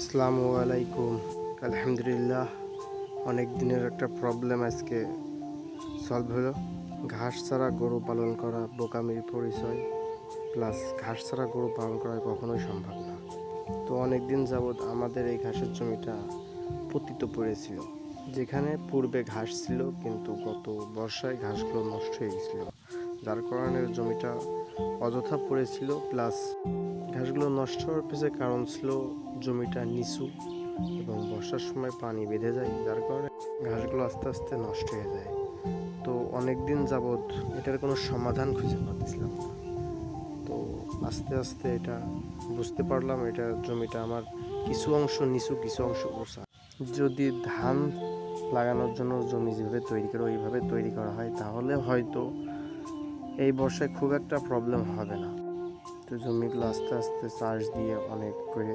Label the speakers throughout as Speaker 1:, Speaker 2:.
Speaker 1: আসসালামু আলাইকুম। আলহামদুলিল্লাহ, অনেক দিনের একটা প্রবলেম আজকে সলভ হলো। ঘাস ছাড়া গরু পালন করা বোকামির পরিচয়, প্লাস ঘাস ছাড়া গরু পালন করা কখনোই সম্ভব না। তো অনেক দিন যাবৎ আমাদের এই ঘাসের জমিটা পতিত পড়েছিল, যেখানে পূর্বে ঘাস ছিল, কিন্তু গত বর্ষায় ঘাসগুলো নষ্ট হয়ে গেছিল, যার কারণে জমিটা অযথা পড়েছিল। প্লাস ঘাসগুলো নষ্ট হওয়ার পিছনে কারণ ছিল জমিটা নিচু এবং বর্ষার সময় পানি বেঁধে যায়, যার কারণে ঘাসগুলো আস্তে আস্তে নষ্ট হয়ে যায়। তো অনেক দিন যাবৎ এটার কোনো সমাধান খুঁজে পাচ্ছিলাম না। তো আস্তে আস্তে এটা বুঝতে পারলাম, এটা জমিটা আমার কিছু অংশ নিচু, কিছু অংশ উঁচা। যদি ধান লাগানোর জন্য জমি যেভাবে তৈরি করে ওইভাবে তৈরি করা হয়, তাহলে হয়তো এই বর্ষায় খুব একটা প্রবলেম হবে না। তো জমিগুলো আস্তে আস্তে চাষ দিয়ে অনেক করে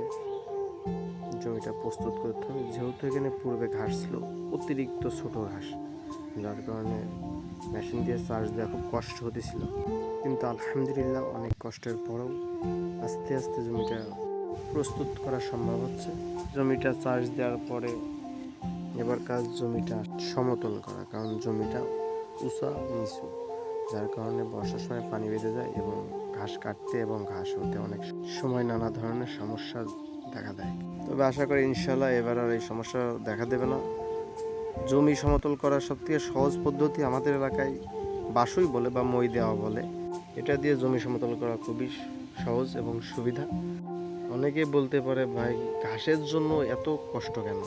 Speaker 1: জমিটা প্রস্তুত করতে হবে, যেহেতু এখানে পূর্বে ঘাস ছিল অতিরিক্ত ছোট ঘাস, যার কারণে মেশিন দিয়ে চাষ দেওয়া খুব কষ্ট হতেছিল। কিন্তু আলহামদুলিল্লাহ, অনেক কষ্টের পরেও আস্তে আস্তে জমিটা প্রস্তুত করা সম্ভব হচ্ছে। জমিটা চাষ দেওয়ার পরে এবার কাজ জমিটা সমতল করা, কারণ জমিটা উঁচা নিচু, যার কারণে বর্ষার সময় পানি বেঁধে যায় এবং ঘাস কাটতে এবং ঘাস হতে অনেক সময় নানা ধরনের সমস্যা দেখা দেয়। তবে আশা করি ইনশাল্লাহ এবার আর এই সমস্যা দেখা দেবে না। জমি সমতল করার সবথেকে সহজ পদ্ধতি আমাদের এলাকায় বাসুই বলে বা মই দেওয়া বলে। এটা দিয়ে জমি সমতল করা খুবই সহজ এবং সুবিধা। অনেকে বলতে পারে, ভাই ঘাসের জন্য এত কষ্ট কেন?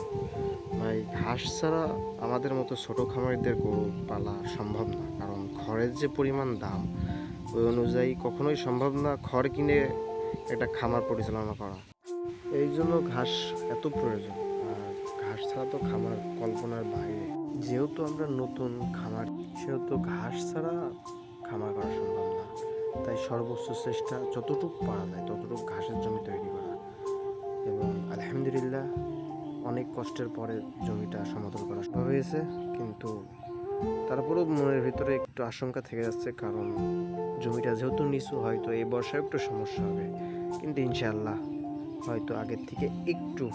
Speaker 1: ভাই ঘাস ছাড়া আমাদের মতো ছোট খামারিদের গরু পালা সম্ভব না, কারণ খড়ের যে পরিমাণ দাম, ওই অনুযায়ী কখনোই সম্ভব না খড় কিনে একটা খামার পরিচালনা করা। এই জন্য ঘাস এত প্রয়োজন। আর ঘাস ছাড়া তো খামার কল্পনার বাইরে। যেহেতু আমরা নতুন খামার, সেহেতু ঘাস ছাড়া খামার করা সম্ভব না। তাই সর্বোচ্চ চেষ্টা যতটুকু পারা যায় ততটুকু ঘাসের জমি তৈরি করা। এবং আলহামদুলিল্লাহ, অনেক কষ্টের পরে জমিটা সমতল করা সম্ভব হয়েছে। কিন্তু তারপরেও মনের ভিতরে একটু আশঙ্কা থেকে যাচ্ছে, কারণ জমিটা যেহেতু নিচু, হয়তো এই বর্ষায় একটু সমস্যা হবে, কিন্তু ইনশাআল্লাহ হয়তো আগের থেকে একটু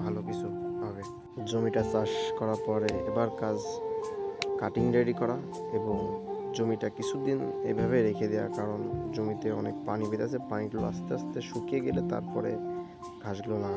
Speaker 1: ভালো কিছু হবে। জমিটা চাষ করার পরে এবার কাজ কাটিং রেডি করা এবং জমিটা কিছুদিন এভাবে রেখে দেওয়া, কারণ জমিতে অনেক পানি বেঁধেছে, পানিগুলো আস্তে আস্তে শুকিয়ে গেলে তারপরে ঘাসগুলো লাগানো।